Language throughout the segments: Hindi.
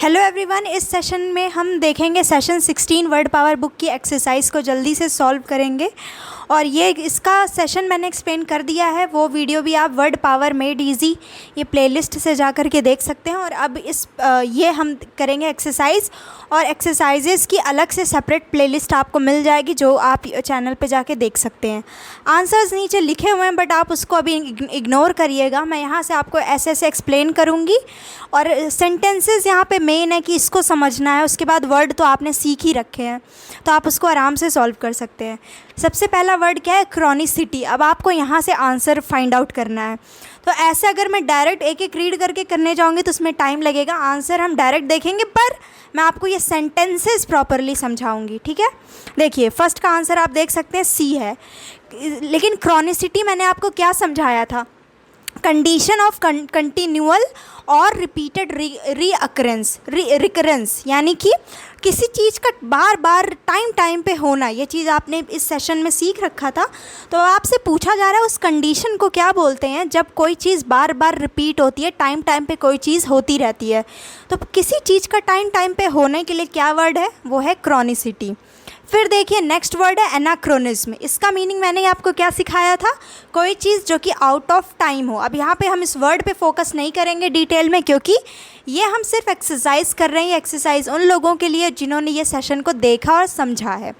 हेलो एवरीवन, इस सेशन में हम देखेंगे सेशन 16 वर्ड पावर बुक की एक्सरसाइज को जल्दी से सॉल्व करेंगे। और ये इसका सेशन मैंने एक्सप्लेन कर दिया है, वो वीडियो भी आप वर्ड पावर मेड इजी ये प्लेलिस्ट से जा कर के देख सकते हैं। और अब ये हम करेंगे एक्सरसाइज, और एक्सरसाइजेस की अलग से सेपरेट प्लेलिस्ट आपको मिल जाएगी जो आप चैनल पे जाके देख सकते हैं। आंसर्स नीचे लिखे हुए हैं बट आप उसको अभी इग्नोर करिएगा। मैं यहाँ से आपको ऐसे ऐसे एक्सप्लेन करूँगी और सेंटेंसेस यहाँ पे मेन है कि इसको समझना है। उसके बाद वर्ड तो आपने सीख ही रखे हैं तो आप उसको आराम से सॉल्व कर सकते हैं। सबसे पहला वर्ड क्या है? क्रॉनिसिटी। अब आपको यहाँ से आंसर फाइंड आउट करना है। तो ऐसे अगर मैं डायरेक्ट एक एक रीड करके करने जाऊँगी तो उसमें टाइम लगेगा। आंसर हम डायरेक्ट देखेंगे पर मैं आपको ये सेंटेंसेस प्रॉपरली समझाऊंगी, ठीक है। देखिए फर्स्ट का आंसर आप देख सकते हैं सी है, लेकिन क्रॉनिसिटी मैंने आपको क्या समझाया था? कंडीशन ऑफ कंटिन्यूअल और रिपीटेड रिकरेंस, यानी कि किसी चीज़ का बार बार टाइम पे होना। ये चीज़ आपने इस सेशन में सीख रखा था। तो आपसे पूछा जा रहा है उस कंडीशन को क्या बोलते हैं जब कोई चीज़ बार बार रिपीट होती है, टाइम पे कोई चीज़ होती रहती है। तो किसी चीज़ का टाइम पे होने के लिए क्या वर्ड है? वो है क्रॉनिसिटी। फिर देखिए नेक्स्ट वर्ड है एनाक्रोनिज्म। इसका मीनिंग मैंने आपको क्या सिखाया था? कोई चीज़ जो कि आउट ऑफ टाइम हो। अब यहाँ पे हम इस वर्ड पे फोकस नहीं करेंगे डिटेल में, क्योंकि ये हम सिर्फ एक्सरसाइज कर रहे हैं। एक्सरसाइज उन लोगों के लिए जिन्होंने ये सेशन को देखा और समझा है।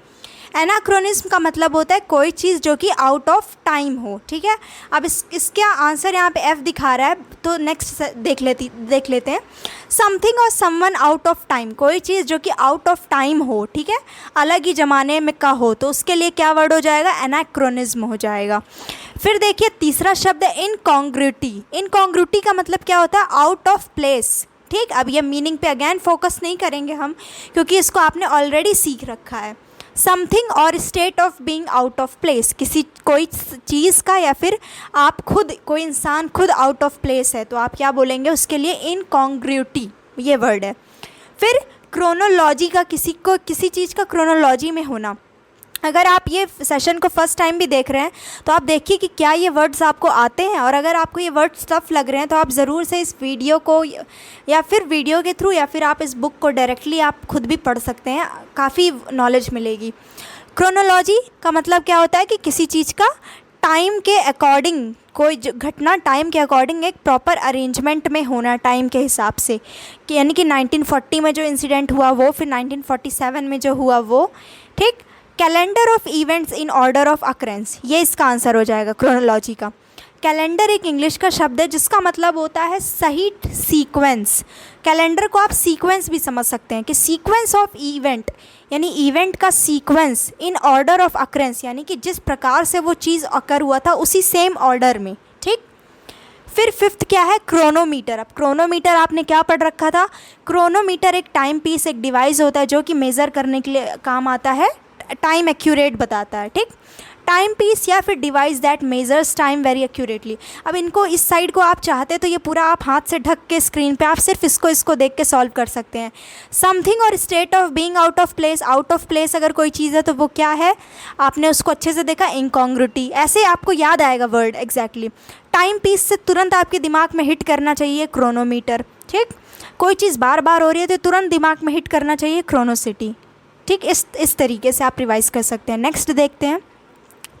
एनाक्रोनिज्म का मतलब होता है कोई चीज़ जो कि आउट ऑफ टाइम हो, ठीक है। अब इसका आंसर यहाँ पे एफ दिखा रहा है, तो नेक्स्ट देख लेते हैं। समथिंग और समवन आउट ऑफ टाइम, कोई चीज़ जो कि आउट ऑफ टाइम हो, ठीक है, अलग ही ज़माने में का हो, तो उसके लिए क्या वर्ड हो जाएगा? एनाक्रोनिज्म हो जाएगा। फिर देखिए तीसरा शब्द है इनकॉन्ग्रुइटी। इनकॉन्ग्रुइटी का मतलब क्या होता है? आउट ऑफ प्लेस, ठीक। अब ये मीनिंग पे अगेन फोकस नहीं करेंगे हम, क्योंकि इसको आपने ऑलरेडी सीख रखा है। समथिंग और state of being out of place, कोई चीज़ का या फिर आप खुद, कोई इंसान खुद आउट ऑफ प्लेस है, तो आप क्या बोलेंगे उसके लिए? इनकॉन्ग्रुइटी, ये वर्ड है। फिर क्रोनोलॉजी का, किसी चीज़ का क्रोनोलॉजी में होना। अगर आप ये सेशन को फर्स्ट टाइम भी देख रहे हैं तो आप देखिए कि क्या ये वर्ड्स आपको आते हैं, और अगर आपको ये वर्ड्स टफ लग रहे हैं तो आप ज़रूर से इस वीडियो को या फिर वीडियो के थ्रू या फिर आप इस बुक को डायरेक्टली आप खुद भी पढ़ सकते हैं, काफ़ी नॉलेज मिलेगी। क्रोनोलॉजी का मतलब क्या होता है कि किसी चीज़ का टाइम के अकॉर्डिंग, कोई घटना टाइम के अकॉर्डिंग एक प्रॉपर अरेंजमेंट में होना, टाइम के हिसाब से, कि यानी कि 1940 में जो इंसिडेंट हुआ वो, फिर 1947 में जो हुआ वो, ठीक। Calendar of events in order of occurrence, ये इसका आंसर हो जाएगा क्रोनोलॉजी का। कैलेंडर एक इंग्लिश का शब्द है जिसका मतलब होता है सही सीक्वेंस। कैलेंडर को आप सीक्वेंस भी समझ सकते हैं कि सीक्वेंस ऑफ इवेंट, यानी इवेंट का sequence, in order of occurrence, यानी कि जिस प्रकार से वो चीज़ अकर हुआ था उसी सेम ऑर्डर में, ठीक। फिर फिफ्थ क्या है? क्रोनोमीटर। अब क्रोनोमीटर आपने क्या पढ़ रखा था? क्रोनोमीटर एक टाइम पीस, एक डिवाइस होता है जो कि मेज़र करने के लिए काम आता है, टाइम एक्यूरेट बताता है, ठीक। टाइम पीस या फिर device that measures time very accurately. अब इनको इस साइड को आप चाहते तो ये पूरा आप हाथ से ढक के स्क्रीन पे आप सिर्फ इसको देख के सॉल्व कर सकते हैं। समथिंग और state of being out of place. Out of place अगर कोई चीज़ है तो वो क्या है? आपने उसको अच्छे से देखा, इनकॉन्ग्रुइटी। ऐसे आपको याद आएगा वर्ड एग्जैक्टली। टाइम पीस से तुरंत आपके दिमाग में हिट करना चाहिए क्रोनोमीटर, ठीक। कोई चीज़ बार बार हो रही है तो तुरंत दिमाग में हिट करना चाहिए क्रोनोसिटी, ठीक। इस तरीके से आप रिवाइज कर सकते हैं। नेक्स्ट देखते हैं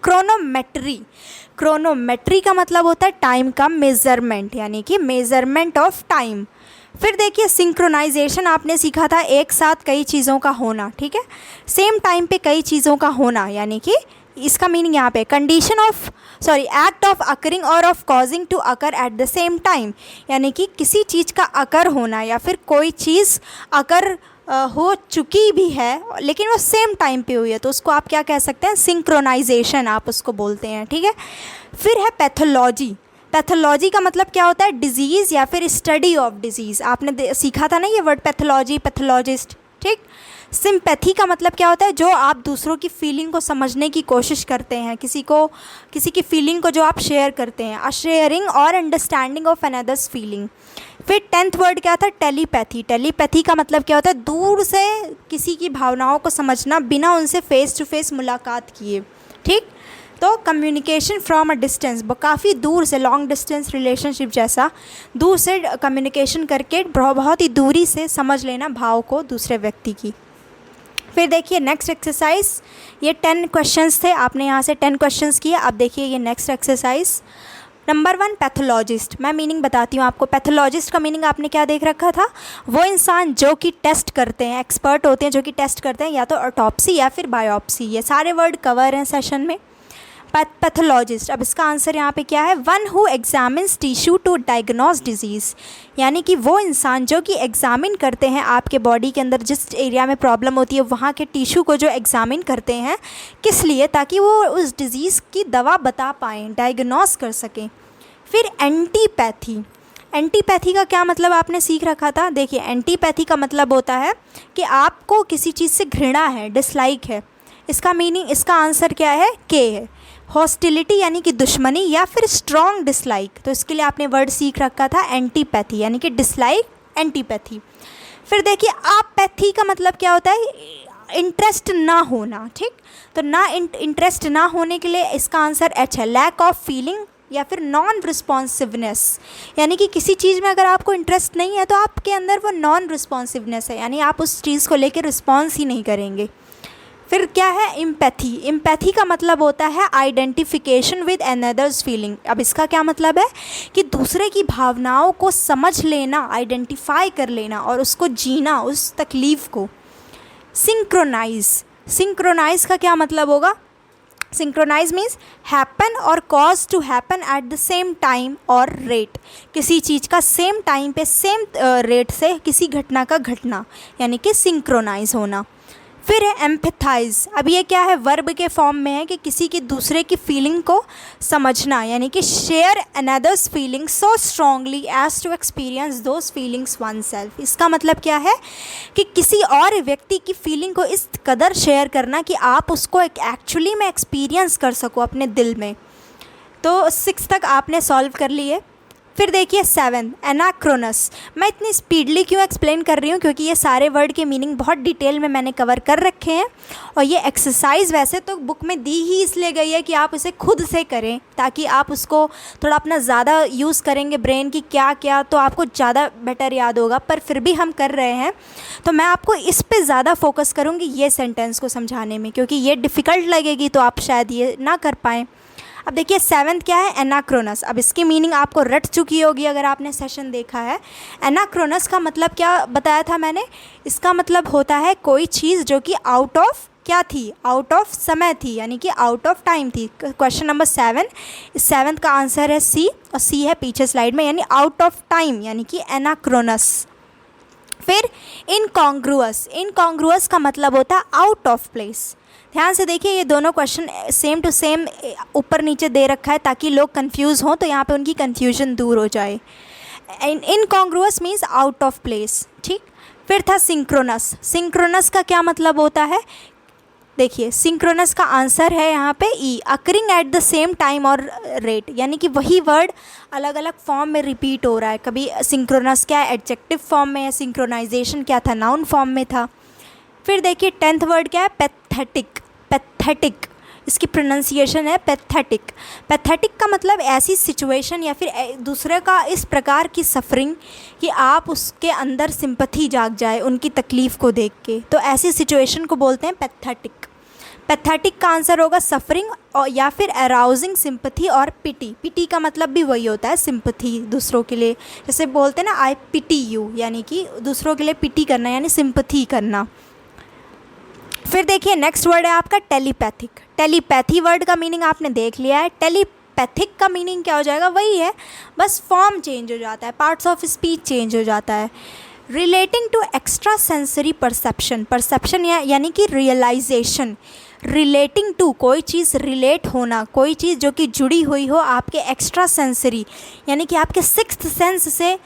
क्रोनोमेट्री। क्रोनोमेट्री का मतलब होता है टाइम का मेज़रमेंट, यानी कि मेज़रमेंट ऑफ टाइम। फिर देखिए सिंक्रोनाइजेशन आपने सीखा था, एक साथ कई चीज़ों का होना, ठीक है, सेम टाइम पे कई चीज़ों का होना, यानी कि इसका मीनिंग यहाँ पे act of occurring or of causing to occur at the same time, यानी कि किसी चीज़ का अकर होना या फिर कोई चीज़ अकर हो चुकी भी है लेकिन वो सेम टाइम पे हुई है, तो उसको आप क्या कह सकते हैं? सिंक्रोनाइजेशन आप उसको बोलते हैं, ठीक है। फिर है पैथोलॉजी। पैथोलॉजी का मतलब क्या होता है? डिजीज़ या फिर स्टडी ऑफ डिजीज़। आपने सीखा था ना ये वर्ड पैथोलॉजी, पैथोलॉजिस्ट, ठीक। सिंपैथी का मतलब क्या होता है? जो आप दूसरों की फीलिंग को समझने की कोशिश करते हैं, किसी की फीलिंग को जो आप शेयर करते हैं। अ शेयरिंग और अंडरस्टैंडिंग ऑफ अनदर्स फीलिंग। फिर 10th वर्ड क्या था? टेलीपैथी। टेलीपैथी का मतलब क्या होता है? दूर से किसी की भावनाओं को समझना बिना उनसे फेस टू फेस मुलाकात किए, ठीक। तो कम्युनिकेशन फ्रॉम अ डिस्टेंस, काफ़ी दूर से, लॉन्ग डिस्टेंस रिलेशनशिप जैसा दूर से कम्युनिकेशन करके बहुत ही दूरी से समझ लेना भाव को दूसरे व्यक्ति की। फिर देखिए नेक्स्ट एक्सरसाइज, ये 10 क्वेश्चंस थे, आपने यहाँ से 10 क्वेश्चंस किए। अब देखिए ये नेक्स्ट एक्सरसाइज। Number 1 pathologist. मैं मीनिंग बताती हूँ आपको। पैथोलॉजिस्ट का मीनिंग आपने क्या देख रखा था? वो इंसान जो कि टेस्ट करते हैं, एक्सपर्ट होते हैं जो कि टेस्ट करते हैं, या तो ऑटोप्सी या फिर बायोप्सी। ये सारे वर्ड कवर हैं सेशन में। पैथोलॉजिस्ट, अब इसका आंसर यहाँ पे क्या है? One who examines tissue to diagnose disease, यानी कि वो इंसान जो कि एग्जामिन करते हैं आपके बॉडी के अंदर जिस एरिया में प्रॉब्लम होती है वहाँ के टिश्यू को जो एग्जामिन करते हैं, किस लिए? ताकि वो उस डिज़ीज़ की दवा बता पाएँ, डायग्नोज कर सकें। फिर एंटीपैथी। एंटीपैथी का क्या मतलब आपने सीख रखा था? देखिए एंटीपैथी का मतलब होता है कि आपको किसी चीज़ से घृणा है, डिसलाइक है। इसका मीनिंग, इसका आंसर क्या है? के है। हॉस्टिलिटी यानी कि दुश्मनी, या फिर स्ट्रॉन्ग डिसलाइक। तो इसके लिए आपने वर्ड सीख रखा था एंटीपैथी, यानी कि डिसलाइक, एंटीपैथी। फिर देखिए अपैथी का मतलब क्या होता है? इंटरेस्ट ना होना, ठीक। तो ना इंटरेस्ट ना होने के लिए इसका आंसर एच है, लैक ऑफ फीलिंग या फिर नॉन रिस्पॉन्सिवनेस, यानी कि किसी चीज़ में अगर आपको इंटरेस्ट नहीं है तो आपके अंदर वो नॉन रिस्पॉन्सिवनेस है, यानी आप उस चीज़ को लेकर रिस्पॉन्स ही नहीं करेंगे। फिर क्या है? एम्पैथी। एम्पैथी का मतलब होता है आइडेंटिफिकेशन विद अनदर्स फीलिंग। अब इसका क्या मतलब है? कि दूसरे की भावनाओं को समझ लेना, आइडेंटिफाई कर लेना और उसको जीना, उस तकलीफ़ को। सिंक्रोनाइज। सिंक्रोनाइज का क्या मतलब होगा? Synchronise means happen or cause to happen at the same time और रेट। किसी चीज़ का सेम टाइम पे सेम रेट से किसी घटना का घटना, यानी कि सिंक्रोनाइज होना। फिर है एम्पैथाइज। अब ये क्या है? वर्ब के फॉर्म में है कि किसी की दूसरे की फीलिंग को समझना, यानी कि share another's feeling so strongly as to experience those feelings oneself. इसका मतलब क्या है? कि किसी और व्यक्ति की फीलिंग को इस कदर शेयर करना कि आप उसको एक्चुअली में एक्सपीरियंस कर सको अपने दिल में। तो 6 तक आपने सॉल्व कर लिए। फिर देखिए 7 एनाक्रोनस। मैं इतनी स्पीडली क्यों एक्सप्लेन कर रही हूँ? क्योंकि ये सारे वर्ड के मीनिंग बहुत डिटेल में मैंने कवर कर रखे हैं, और ये एक्सरसाइज वैसे तो बुक में दी ही इसलिए गई है कि आप उसे खुद से करें, ताकि आप उसको थोड़ा अपना ज़्यादा यूज़ करेंगे ब्रेन की क्या क्या, तो आपको ज़्यादा बेटर याद होगा। पर फिर भी हम कर रहे हैं तो मैं आपको इस पे ज़्यादा फोकस करूँगी, ये सेंटेंस को समझाने में, क्योंकि ये डिफ़िकल्ट लगेगी तो आप शायद ये ना कर पाएँ। अब देखिए 7 क्या है? एनाक्रोनस। अब इसकी मीनिंग आपको रट चुकी होगी अगर आपने सेशन देखा है। एनाक्रोनस का मतलब क्या बताया था मैंने? इसका मतलब होता है कोई चीज़ जो कि आउट ऑफ क्या थी? आउट ऑफ समय थी, यानी कि आउट ऑफ टाइम थी। क्वेश्चन नंबर 7, इस 7 का आंसर है सी, और सी है पीछे स्लाइड में, यानी आउट ऑफ टाइम, यानी कि एनाक्रोनस। फिर इनकॉन्ग्रुअस। इनकॉन्ग्रुअस का मतलब होता है आउट ऑफ प्लेस। ध्यान से देखिए, ये दोनों क्वेश्चन सेम टू सेम ऊपर नीचे दे रखा है ताकि लोग कंफ्यूज हों, तो यहाँ पे उनकी कंफ्यूजन दूर हो जाए। इनकॉन्ग्रुअस मीन्स आउट ऑफ प्लेस, ठीक। फिर था सिंक्रोनस। सिंक्रोनस का क्या मतलब होता है? देखिए सिंक्रोनस का आंसर है यहाँ पे E, occurring at the same time और रेट, यानी कि वही वर्ड अलग अलग फॉर्म में रिपीट हो रहा है। कभी सिंक्रोनस क्या है? एडजेक्टिव फॉर्म में है, सिंक्रोनाइजेशन क्या था? नाउन फॉर्म में था। फिर देखिए 10th वर्ड क्या है? पैथेटिक। पैथेटिक, इसकी प्रोनाउंसिएशन है पैथेटिक। पैथेटिक का मतलब ऐसी सिचुएशन या फिर दूसरे का इस प्रकार की सफरिंग कि आप उसके अंदर सिंपैथी जाग जाए उनकी तकलीफ़ को देख के, तो ऐसी सिचुएशन को बोलते हैं पैथेटिक। पैथेटिक का आंसर होगा सफरिंग, और या फिर अराउजिंग सिंपैथी और पिटी। पिटी का मतलब भी वही होता है, सिंपैथी, दूसरों के लिए। जैसे बोलते हैं ना आई पिटी यू, यानी कि दूसरों के लिए पिटी करना, यानी सिंपैथी करना। फिर देखिए नेक्स्ट वर्ड है आपका टेलीपैथिक। टेलीपैथी वर्ड का मीनिंग आपने देख लिया है। टेलीपैथिक का मीनिंग क्या हो जाएगा? वही है, बस फॉर्म चेंज हो जाता है, पार्ट्स ऑफ स्पीच चेंज हो जाता है। Relating to extra sensory perception. Perception यानी कि रियलाइजेशन। रिलेटिंग टू, कोई चीज़ रिलेट होना, कोई चीज़ जो कि जुड़ी हुई हो आपके एक्स्ट्रा सेंसरी, यानी कि आपके सिक्स्थ सेंस से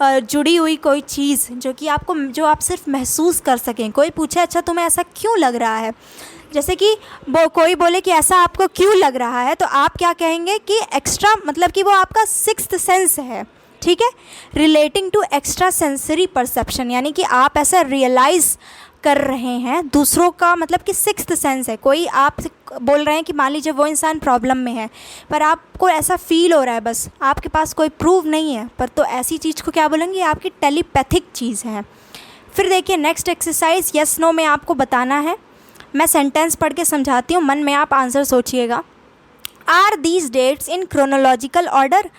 जुड़ी हुई कोई चीज़ जो कि आपको, जो आप सिर्फ महसूस कर सकें। कोई पूछे अच्छा तुम्हें ऐसा क्यों लग रहा है, जैसे कि वो कोई बोले कि ऐसा आपको क्यों लग रहा है, तो आप क्या कहेंगे कि एक्स्ट्रा, मतलब कि वो आपका सिक्स्थ सेंस है, ठीक है। Relating to extra sensory perception, यानी कि आप ऐसा रियलाइज़ कर रहे हैं दूसरों का, मतलब कि सिक्स्थ सेंस है। कोई आप बोल रहे हैं कि मान लीजिए वो इंसान प्रॉब्लम में है, पर आपको ऐसा फील हो रहा है, बस आपके पास कोई प्रूफ नहीं है, पर तो ऐसी चीज़ को क्या बोलेंगे, आपकी टेलीपैथिक चीज़ है। फिर देखिए नेक्स्ट एक्सरसाइज, यस नो में आपको बताना है। मैं सेंटेंस पढ़ के समझाती हूँ, मन में आप आंसर सोचिएगा। Are these dates in chronological order.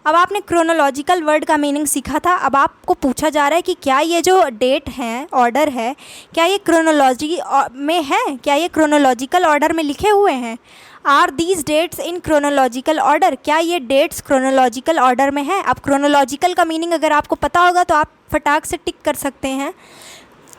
अब आपने क्रोनोलॉजिकल वर्ड का मीनिंग सीखा था, अब आपको पूछा जा रहा है कि क्या ये जो डेट हैं, ऑर्डर है, क्या ये क्रोनोलॉजी में है, क्या ये क्रोनोलॉजिकल ऑर्डर में लिखे हुए हैं। Are these dates in chronological order, क्या ये डेट्स क्रोनोलॉजिकल ऑर्डर में है। अब क्रोनोलॉजिकल का मीनिंग अगर आपको पता होगा तो आप फटाक से टिक कर सकते हैं।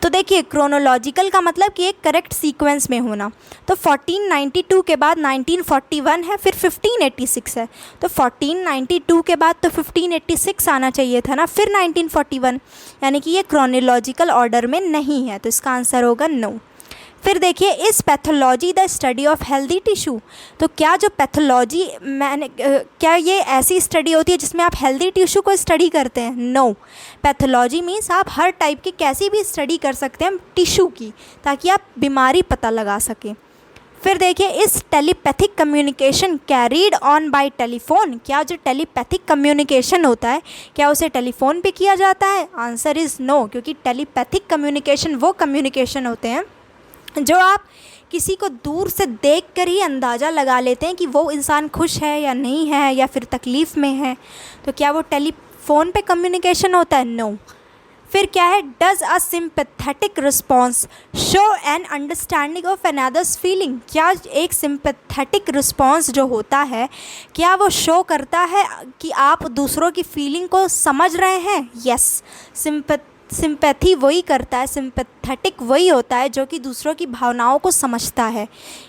तो देखिए क्रोनोलॉजिकल का मतलब कि एक करेक्ट सीक्वेंस में होना। तो 1492 के बाद 1941 है, फिर 1586 है, तो 1492 के बाद तो 1586 आना चाहिए था ना, फिर 1941, यानी कि ये क्रोनोलॉजिकल ऑर्डर में नहीं है, तो इसका आंसर होगा नो। फिर देखिए इस pathology the study of healthy tissue. तो क्या जो पैथोलॉजी क्या ये ऐसी स्टडी होती है जिसमें आप हेल्दी टिश्यू को स्टडी करते हैं। नो, पैथोलॉजी मीन्स आप हर टाइप की कैसी भी स्टडी कर सकते हैं टिश्यू की, ताकि आप बीमारी पता लगा सकें। फिर देखिए इस telepathic communication carried on by telephone. क्या जो टेलीपैथिक कम्युनिकेशन होता है क्या उसे टेलीफोन पे किया जाता है। आंसर इज़ नो, क्योंकि टेलीपैथिक कम्युनिकेशन वो कम्युनिकेशन होते हैं जो आप किसी को दूर से देखकर ही अंदाज़ा लगा लेते हैं कि वो इंसान खुश है या नहीं है, या फिर तकलीफ़ में है। तो क्या वो टेलीफोन पे कम्युनिकेशन होता है। नो। फिर क्या है, does a sympathetic response show an understanding of another's feeling. क्या एक सिंपैथेटिक रिस्पॉन्स जो होता है क्या वो शो करता है कि आप दूसरों की फीलिंग को समझ रहे हैं। यस, सिंपैथी वही करता है, सिंपैथेटिक वही होता है जो कि दूसरों की भावनाओं को समझता है,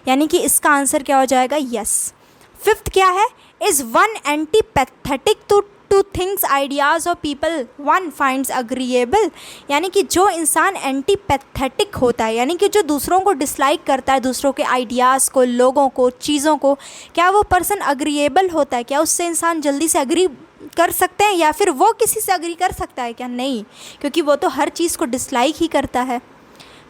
यानी कि इसका आंसर क्या हो जाएगा, यस। फिफ्थ क्या है, is one antipathetic to things ideas और पीपल वन फाइंड्स अग्रीएबल। यानी कि जो इंसान एंटीपैथेटिक होता है, यानी कि जो दूसरों को डिसलाइक करता है, दूसरों के आइडियाज़ को, लोगों को, चीज़ों को, क्या वो पर्सन अग्रीएबल होता है, क्या उससे इंसान जल्दी से अग्री कर सकते हैं, या फिर वो किसी से अग्री कर सकता है क्या। नहीं, क्योंकि वो तो हर चीज़ को डिसलाइक ही करता है।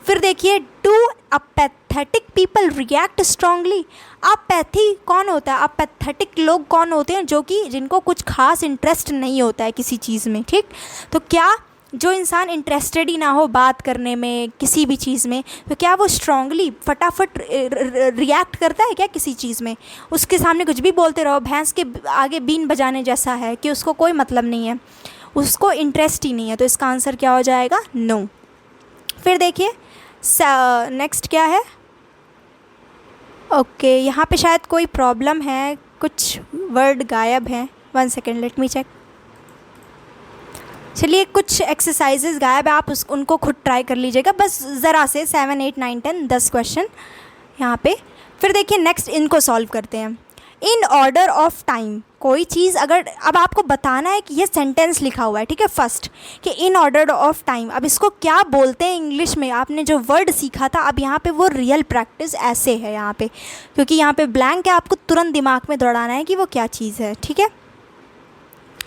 फिर देखिए do apathetic people react strongly. Apathy कौन होता है, अपैथेटिक लोग कौन होते हैं, जो कि जिनको कुछ खास इंटरेस्ट नहीं होता है किसी चीज़ में। ठीक, तो क्या जो इंसान इंटरेस्टेड ही ना हो बात करने में, किसी भी चीज़ में, तो क्या वो स्ट्रांगली फटाफट रिएक्ट करता है क्या किसी चीज़ में। उसके सामने कुछ भी बोलते रहो, भैंस के आगे बीन बजाने जैसा है कि उसको कोई मतलब नहीं है, उसको इंटरेस्ट ही नहीं है। तो इसका आंसर क्या हो जाएगा, नो। फिर देखिए नेक्स्ट क्या है, ओके यहाँ पे शायद कोई प्रॉब्लम है, कुछ वर्ड गायब हैं। 1 सेकेंड, लेट मी चेक। चलिए कुछ एक्सरसाइजेज गायब है, आप उनको खुद ट्राई कर लीजिएगा, बस ज़रा से 7, 8, 9, 10 10 क्वेश्चन यहाँ पे। फिर देखिए नेक्स्ट इनको सॉल्व करते हैं। इन ऑर्डर ऑफ टाइम, कोई चीज़ अगर अब आपको बताना है कि ये सेंटेंस लिखा हुआ है, ठीक है, फर्स्ट कि इन ऑर्डर ऑफ टाइम, अब इसको क्या बोलते हैं इंग्लिश में, आपने जो वर्ड सीखा था, अब यहाँ पे वो रियल प्रैक्टिस ऐसे है यहाँ पे, क्योंकि यहाँ पे ब्लैंक है, आपको तुरंत दिमाग में दौड़ाना है कि वो क्या चीज़ है। ठीक है,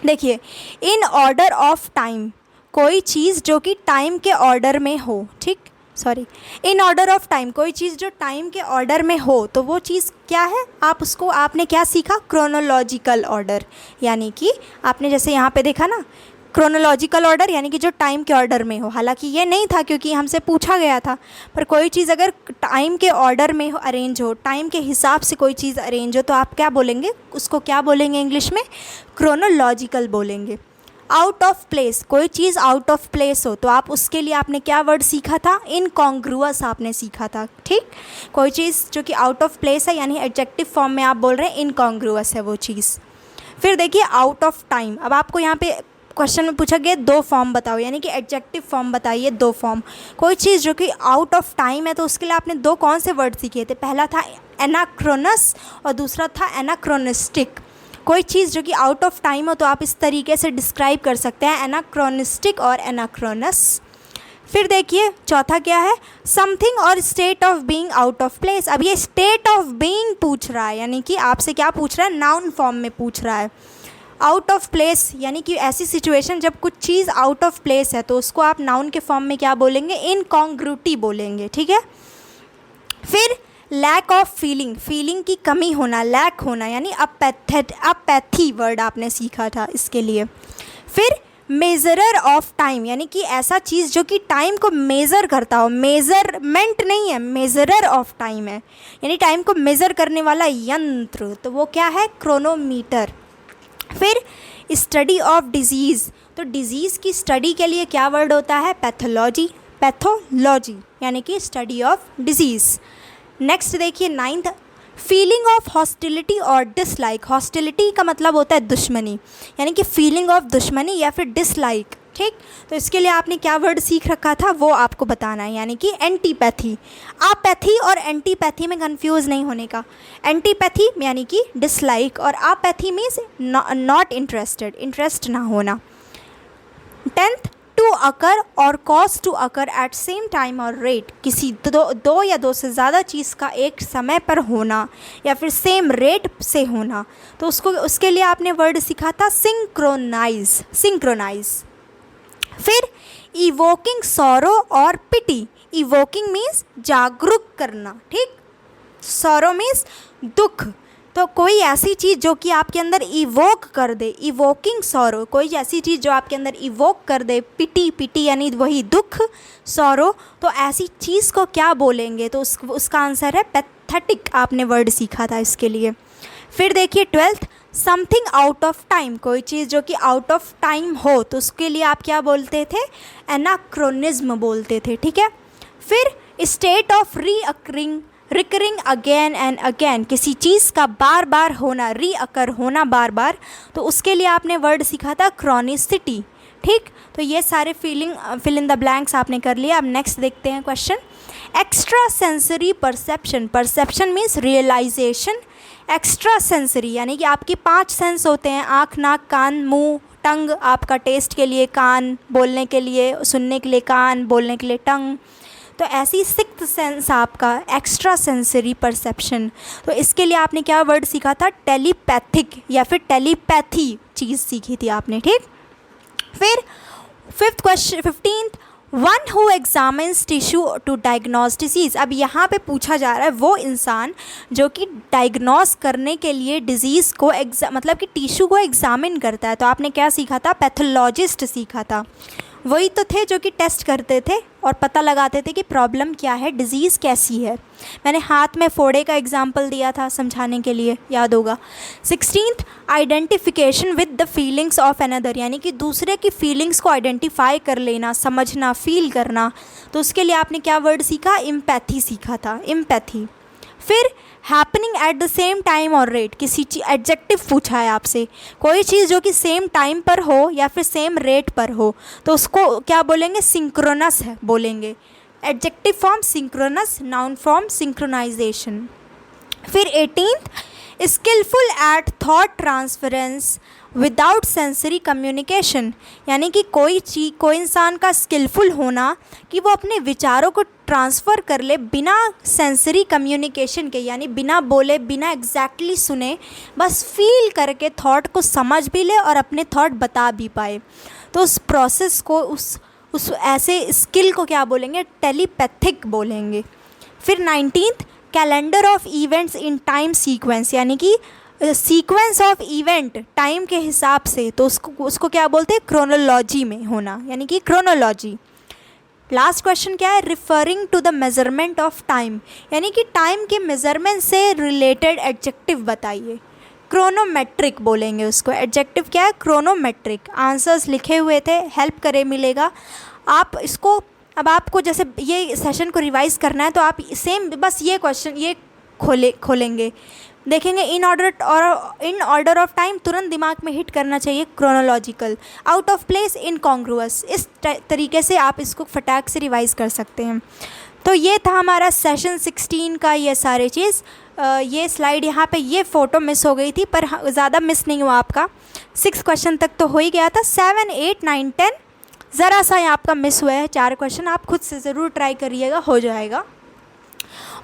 देखिए इन ऑर्डर ऑफ टाइम, कोई चीज़ जो कि टाइम के ऑर्डर में हो। ठीक, sorry, in order of time, कोई चीज़ जो टाइम के ऑर्डर में हो, तो वो चीज़ क्या है, आप उसको आपने क्या सीखा, क्रोनोलॉजिकल ऑर्डर। यानी कि आपने जैसे यहाँ पे देखा ना, क्रोनोलॉजिकल ऑर्डर यानी कि जो टाइम के ऑर्डर में हो। हालांकि ये नहीं था क्योंकि हमसे पूछा गया था, पर कोई चीज़ अगर टाइम के ऑर्डर में हो, अरेंज हो, टाइम के हिसाब से कोई चीज़ अरेंज हो, तो आप क्या बोलेंगे, उसको क्या बोलेंगे इंग्लिश में, क्रोनोलॉजिकल बोलेंगे। आउट ऑफ प्लेस, कोई चीज़ आउट ऑफ प्लेस हो, तो आप उसके लिए आपने क्या वर्ड सीखा था, इनकॉन्ग्रुअस आपने सीखा था। ठीक, कोई चीज़ जो कि आउट ऑफ प्लेस है, यानी एडजेक्टिव फॉर्म में आप बोल रहे हैं इनकॉन्ग्रुअस है वो चीज़। फिर देखिए आउट ऑफ टाइम, अब आपको यहाँ पे क्वेश्चन में पूछा गया 2 फॉर्म बताओ, यानी कि एडजेक्टिव फॉर्म बताइए 2 फॉर्म। कोई चीज़ जो कि आउट ऑफ टाइम है, तो उसके लिए आपने 2 कौन से वर्ड सीखे थे, पहला था एनाक्रोनस और दूसरा था एनाक्रोनिस्टिक। कोई चीज़ जो कि आउट ऑफ टाइम हो तो आप इस तरीके से डिस्क्राइब कर सकते हैं, एनाक्रोनिस्टिक और एनाक्रोनस। फिर देखिए चौथा क्या है, समथिंग और state of being out of place. अब ये स्टेट ऑफ बीइंग पूछ रहा है, यानी कि आपसे क्या पूछ रहा है, नाउन फॉर्म में पूछ रहा है। आउट ऑफ प्लेस यानी कि ऐसी सिचुएशन जब कुछ चीज़ आउट ऑफ प्लेस है तो उसको आप नाउन के फॉर्म में क्या बोलेंगे, इनकॉन्ग्रुइटी बोलेंगे, ठीक है। फिर लैक ऑफ फीलिंग, फीलिंग की कमी होना, लैक होना यानी अपैथी वर्ड आपने सीखा था इसके लिए। फिर मेज़रर ऑफ टाइम यानी कि ऐसा चीज़ जो कि टाइम को मेज़र करता हो, मेज़रमेंट नहीं है, मेज़रर ऑफ टाइम है यानी टाइम को मेज़र करने वाला यंत्र, तो वो क्या है, क्रोनोमीटर। फिर स्टडी ऑफ डिजीज़, तो डिजीज़ की स्टडी के लिए क्या वर्ड होता है, पैथोलॉजी, पैथोलॉजी यानी कि स्टडी ऑफ डिजीज़। नेक्स्ट देखिए 9th, फीलिंग ऑफ हॉस्टिलिटी और डिसलाइक, हॉस्टिलिटी का मतलब होता है दुश्मनी यानी कि फीलिंग ऑफ दुश्मनी या फिर डिसलाइक, ठीक। तो इसके लिए आपने क्या वर्ड सीख रखा था वो आपको बताना है यानी कि एंटीपैथी। अपैथी और एंटीपैथी में कंफ्यूज नहीं होने का, एंटीपैथी यानी कि डिसलाइक और apathy means not interested, interest ना होना। 10th, टू अकर और cause to occur at same time और रेट, किसी दो या दो से ज़्यादा चीज़ का एक समय पर होना या फिर सेम रेट से होना, तो उसके लिए आपने वर्ड सीखा था सिंक्रोनाइज, सिंक्रोनाइज। फिर इवोकिंग सॉरो और पिटी, इवोकिंग मीन्स जागरूक करना, ठीक, सॉरो मीन्स दुख, तो कोई ऐसी चीज़ जो कि आपके अंदर इवोक कर दे, इवोकिंग सॉरो, कोई ऐसी चीज़ जो आपके अंदर इवोक कर दे, पिटी, पिटी यानी वही दुख, सॉरो, तो ऐसी चीज़ को क्या बोलेंगे, तो उसका आंसर है पैथेटिक, आपने वर्ड सीखा था इसके लिए। फिर देखिए 12th, something out of time, कोई चीज़ जो कि आउट ऑफ टाइम हो तो उसके लिए आप क्या बोलते थे, एनाक्रोनिज्म बोलते थे, ठीक है। फिर state of recurring, recurring again and again, किसी चीज़ का बार बार होना, रीअकर होना बार बार, तो उसके लिए आपने वर्ड सीखा था क्रॉनिसिटी, ठीक। तो ये सारे फिल इन द ब्लैंक्स आपने कर लिया। अब नेक्स्ट देखते हैं question, extra sensory perception, perception means realisation, extra sensory यानी कि आपकी 5 सेंस होते हैं, आँख, नाक, कान, मुंह, टंग, आपका टेस्ट के लिए कान, बोलने के लिए, सुनने के लिए कान, बोलने के लिए टंग, तो ऐसी 6th सेंस आपका एक्स्ट्रा सेंसरी परसेप्शन, तो इसके लिए आपने क्या वर्ड सीखा था, टेलीपैथिक या फिर टेलीपैथी चीज़ सीखी थी आपने, ठीक। फिर 5th question 15th, one who examines tissue to diagnose disease, अब यहाँ पे पूछा जा रहा है वो इंसान जो कि डायग्नोज करने के लिए डिज़ीज़ को मतलब कि टिश्यू को एग्जामिन करता है, तो आपने क्या सीखा था, पैथोलॉजिस्ट सीखा था। वही तो थे जो कि टेस्ट करते थे और पता लगाते थे कि प्रॉब्लम क्या है, डिज़ीज़ कैसी है। मैंने हाथ में फोड़े का एग्जाम्पल दिया था समझाने के लिए, याद होगा। 16th, identification with the feelings of another, यानी कि दूसरे की फीलिंग्स को आइडेंटिफाई कर लेना, समझना, फील करना, तो उसके लिए आपने क्या वर्ड सीखा, एम्पैथी सीखा था, एम्पैथी। फिर happening at the same time और रेट, किसी एडजेक्टिव पूछा है आपसे, कोई चीज़ जो कि सेम टाइम पर हो या फिर सेम रेट पर हो, तो उसको क्या बोलेंगे, सिंक्रोनस है बोलेंगे, adjective form synchronous, noun form synchronisation. फिर 18th, skilful at thought transference without sensory communication, यानी कि कोई इंसान का स्किलफुल होना कि वो अपने विचारों को ट्रांसफ़र कर ले बिना सेंसरी कम्युनिकेशन के, यानी बिना बोले, बिना एग्जैक्टली सुने, बस फील करके थॉट को समझ भी ले और अपने थॉट बता भी पाए, तो उस प्रोसेस को, उस ऐसे स्किल को क्या बोलेंगे, टेलीपैथिक बोलेंगे। फिर 19th, calendar of events in time sequence, यानी कि सीक्वेंस ऑफ इवेंट टाइम के हिसाब से, तो उसको क्या बोलते हैं, क्रोनोलॉजी में होना, यानी कि क्रोनोलॉजी। लास्ट क्वेश्चन क्या है, referring to the measurement of time, यानी कि टाइम के मेजरमेंट से रिलेटेड एडजेक्टिव बताइए, क्रोनोमेट्रिक बोलेंगे उसको, एडजेक्टिव क्या है, क्रोनोमेट्रिक। आंसर्स लिखे हुए थे, हेल्प करे मिलेगा आप इसको। अब आपको जैसे ये सेशन को रिवाइज करना है तो आप सेम बस ये क्वेश्चन ये खोलेंगे, देखेंगे इन ऑर्डर ऑफ टाइम, तुरंत दिमाग में हिट करना चाहिए, क्रोनोलॉजिकल, आउट ऑफ प्लेस, इनकॉन्ग्रुअस, इस तरीके से आप इसको फटाक से रिवाइज कर सकते हैं। तो ये था हमारा सेशन 16 का ये सारे चीज़। ये स्लाइड यहाँ पे ये फ़ोटो मिस हो गई थी, पर ज़्यादा मिस नहीं हुआ आपका, 6 क्वेश्चन तक तो हो ही गया था। 7, 8, 9, 10 ज़रा सा आपका मिस हुआ है, 4 क्वेश्चन, आप खुद से ज़रूर ट्राई करिएगा, हो जाएगा।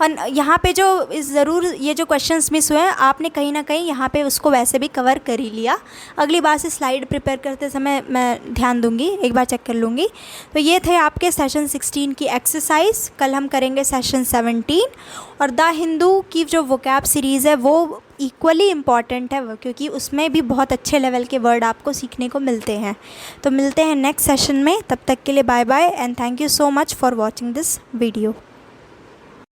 और यहाँ पे जो ज़रूर ये जो क्वेश्चंस मिस हुए हैं आपने कहीं ना कहीं यहाँ पे उसको वैसे भी कवर कर ही लिया। अगली बार से स्लाइड प्रिपेयर करते समय मैं ध्यान दूँगी, एक बार चेक कर लूँगी। तो ये थे आपके सेशन 16 की एक्सरसाइज। कल हम करेंगे सेशन 17 और द हिंदू की जो वोकैब सीरीज़ है वो इक्वली इम्पॉर्टेंट है वो, क्योंकि उसमें भी बहुत अच्छे लेवल के वर्ड आपको सीखने को मिलते हैं। तो मिलते हैं नेक्स्ट सेशन में, तब तक के लिए bye bye and thank you so much for watching this video.